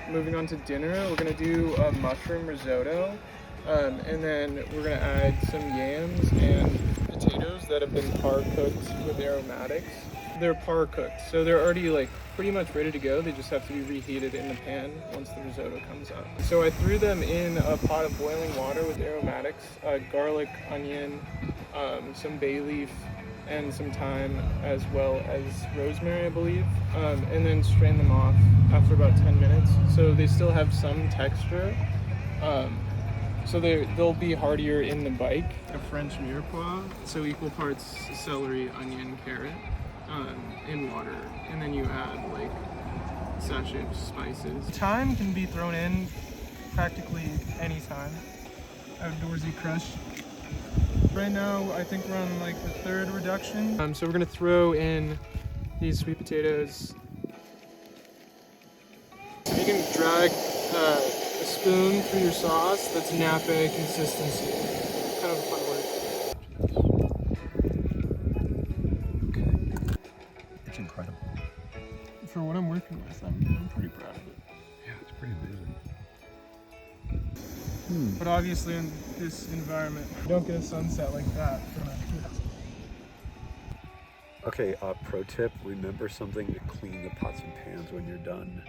Moving on to dinner, we're gonna do a mushroom risotto, and then we're gonna add some yams and potatoes that have been par cooked with aromatics. They're par cooked, so they're already like pretty much ready to go. They just have to be reheated in the pan once the risotto comes up. So I threw them in a pot of boiling water with aromatics, garlic, onion, some bay leaf, and some thyme, as well as rosemary, I believe, and then strain them off after about 10 minutes. So they still have some texture. So they'll be heartier in the bike. A French mirepoix, so equal parts celery, onion, carrot, in water, and then you add like a sachet of spices. Thyme can be thrown in practically any time. Outdoorsy crush. Right now, I think we're on like the third reduction. So we're gonna throw in these sweet potatoes. You can drag a spoon through your sauce that's nappe consistency. Kind of a fun word. Okay. It's incredible. For what I'm working with, I'm pretty proud of it. Yeah, it's pretty amazing. But obviously in this environment, you don't get a sunset like that from a Okay, pro tip, remember something to clean the pots and pans when you're done.